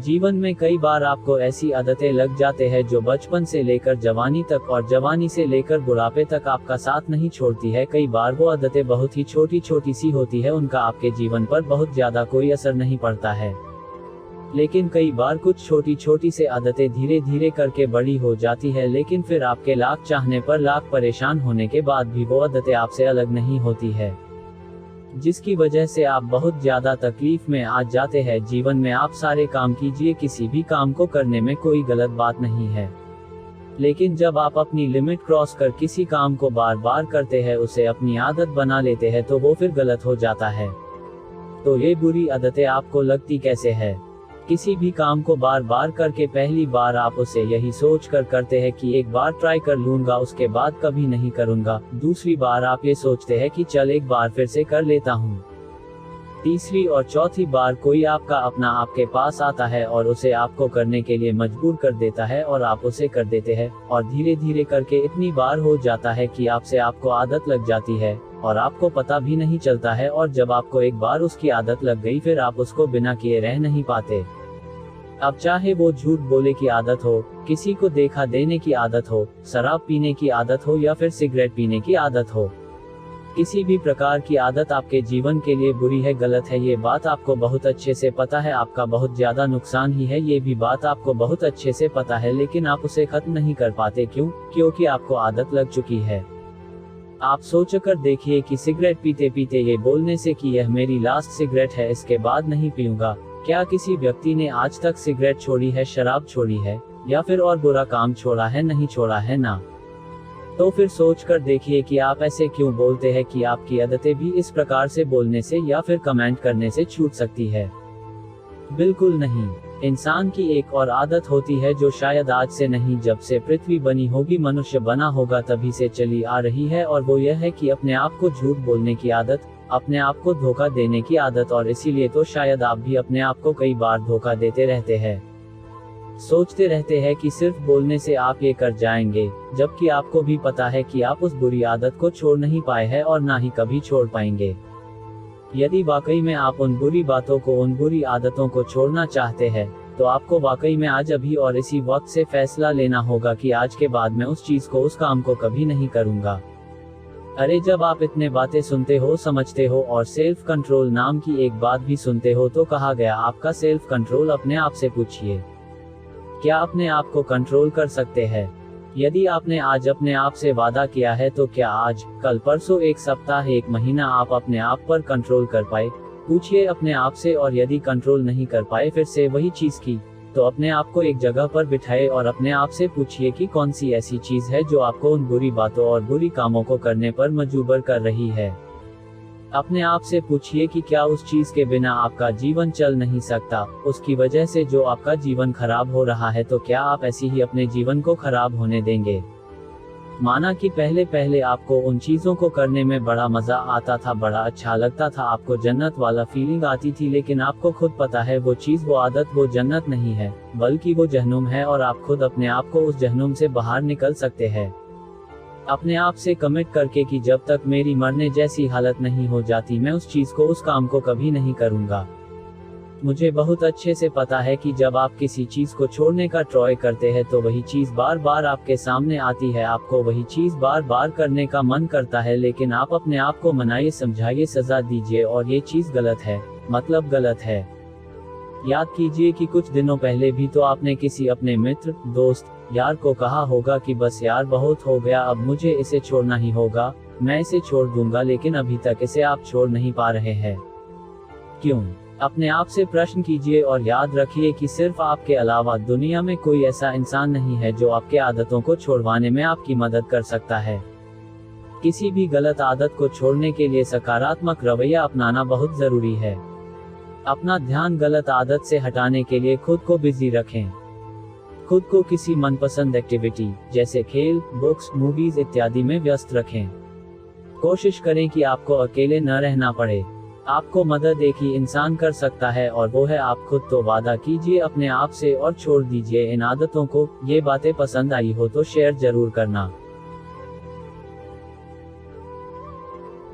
जीवन में कई बार आपको ऐसी आदतें लग जाते हैं जो बचपन से लेकर जवानी तक और जवानी से लेकर बुढ़ापे तक आपका साथ नहीं छोड़ती है। कई बार वो आदतें बहुत ही छोटी छोटी सी होती है, उनका आपके जीवन पर बहुत ज्यादा कोई असर नहीं पड़ता है। लेकिन कई बार कुछ छोटी छोटी से आदतें धीरे धीरे करके बड़ी हो जाती है, लेकिन फिर आपके लाख चाहने पर लाख परेशान होने के बाद भी वो आदतें आपसे अलग नहीं होती है, जिसकी वजह से आप बहुत ज्यादा तकलीफ में आ जाते हैं। जीवन में आप सारे काम कीजिए, किसी भी काम को करने में कोई गलत बात नहीं है, लेकिन जब आप अपनी लिमिट क्रॉस कर किसी काम को बार बार करते हैं, उसे अपनी आदत बना लेते हैं, तो वो फिर गलत हो जाता है। तो ये बुरी आदतें आपको लगती कैसे है? किसी भी काम को बार बार करके पहली बार आप उसे यही सोच कर करते हैं कि एक बार ट्राई कर लूंगा, उसके बाद कभी नहीं करूंगा। दूसरी बार आप ये सोचते हैं कि चल एक बार फिर से कर लेता हूँ। तीसरी और चौथी बार कोई आपका अपना आपके पास आता है और उसे आपको करने के लिए मजबूर कर देता है और आप उसे कर देते हैं, और धीरे धीरे करके इतनी बार हो जाता है कि आपसे आपको आदत लग जाती है और आपको पता भी नहीं चलता है। और जब आपको एक बार उसकी आदत लग गई, फिर आप उसको बिना किए रह नहीं पाते। अब चाहे वो झूठ बोले की आदत हो, किसी को देखा देने की आदत हो, शराब पीने की आदत हो या फिर सिगरेट पीने की आदत हो, किसी भी प्रकार की आदत आपके जीवन के लिए बुरी है, गलत है। ये बात आपको बहुत अच्छे से पता है, आपका बहुत ज्यादा नुकसान ही है, ये भी बात आपको बहुत अच्छे से पता है, लेकिन आप उसे खत्म नहीं कर पाते। क्यों? क्योंकि आपको आदत लग चुकी है। आप सोचकर देखिए कि सिगरेट पीते पीते ये बोलने से कि यह मेरी लास्ट सिगरेट है, इसके बाद नहीं पीऊंगा, क्या किसी व्यक्ति ने आज तक सिगरेट छोड़ी है, शराब छोड़ी है या फिर और बुरा काम छोड़ा है? नहीं छोड़ा है ना। तो फिर सोच कर देखिए कि आप ऐसे क्यों बोलते हैं कि आपकी आदतें भी इस प्रकार से बोलने से या फिर कमेंट करने से छूट सकती है। बिल्कुल नहीं। इंसान की एक और आदत होती है जो शायद आज से नहीं, जब से पृथ्वी बनी होगी, मनुष्य बना होगा, तभी से चली आ रही है, और वो यह है कि अपने आप को झूठ बोलने की आदत, अपने आप को धोखा देने की आदत। और इसीलिए तो शायद आप भी अपने आप को कई बार धोखा देते रहते हैं। सोचते रहते हैं कि सिर्फ बोलने से आप ये कर जाएंगे, जबकि आपको भी पता है कि आप उस बुरी आदत को छोड़ नहीं पाए हैं और ना ही कभी छोड़ पाएंगे। यदि वाकई में आप उन बुरी बातों को, उन बुरी आदतों को छोड़ना चाहते हैं, तो आपको वाकई में आज अभी और इसी वक्त से फैसला लेना होगा कि आज के बाद मैं उस चीज को, उस काम को कभी नहीं करूंगा। अरे जब आप इतने बातें सुनते हो, समझते हो और सेल्फ कंट्रोल नाम की एक बात भी सुनते हो, तो कहा गया आपका सेल्फ कंट्रोल। अपने आप से पूछिए, क्या अपने आप को कंट्रोल कर सकते हैं? यदि आपने आज अपने आप से वादा किया है, तो क्या आज, कल, परसों, एक सप्ताह, एक महीना आप अपने आप पर कंट्रोल कर पाए? पूछिए अपने आप से। और यदि कंट्रोल नहीं कर पाए फिर से वही चीज की, तो अपने आप को एक जगह पर बिठाए और अपने आप से पूछिए कि कौन सी ऐसी चीज है जो आपको उन बुरी बातों और बुरी कामों को करने पर मजबूर कर रही है। अपने आप से पूछिए कि क्या उस चीज के बिना आपका जीवन चल नहीं सकता, उसकी वजह से जो आपका जीवन खराब हो रहा है, तो क्या आप ऐसी ही अपने जीवन को खराब होने देंगे? माना कि पहले पहले आपको उन चीजों को करने में बड़ा मजा आता था, बड़ा अच्छा लगता था, आपको जन्नत वाला फीलिंग आती थी, लेकिन आपको खुद पता है वो चीज, वो आदत, वो जन्नत नहीं है, बल्कि वो जहन्नुम है, और आप खुद अपने आप को उस जहन्नुम से बाहर निकल सकते हैं। अपने आप से कमिट करके कि जब तक मेरी मरने जैसी हालत नहीं हो जाती, मैं उस चीज को, उस काम को कभी नहीं करूंगा। मुझे बहुत अच्छे से पता है कि जब आप किसी चीज को छोड़ने का ट्राई करते हैं, तो वही चीज बार बार आपके सामने आती है, आपको वही चीज बार बार करने का मन करता है, लेकिन आप अपने आप को मनाइए, समझाइए, सजा दीजिए और ये चीज गलत है, मतलब गलत है। याद कीजिए कि कुछ दिनों पहले भी तो आपने किसी अपने मित्र, दोस्त, यार को कहा होगा कि बस यार बहुत हो गया, अब मुझे इसे छोड़ना ही होगा, मैं इसे छोड़ दूंगा, लेकिन अभी तक इसे आप छोड़ नहीं पा रहे हैं। क्यों? अपने आप से प्रश्न कीजिए और याद रखिए कि सिर्फ आपके अलावा दुनिया में कोई ऐसा इंसान नहीं है जो आपके आदतों को छोड़वाने में आपकी मदद कर सकता है। किसी भी गलत आदत को छोड़ने के लिए सकारात्मक रवैया अपनाना बहुत जरूरी है। अपना ध्यान गलत आदत से हटाने के लिए खुद को बिजी रखें। खुद को किसी मनपसंद एक्टिविटी जैसे खेल, बुक्स, मूवीज इत्यादि में व्यस्त रखें। कोशिश करें कि आपको अकेले न रहना पड़े। आपको मदद एक ही इंसान कर सकता है और वो है आप खुद। तो वादा कीजिए अपने आप से और छोड़ दीजिए इन आदतों को। ये बातें पसंद आई हो तो शेयर जरूर करना।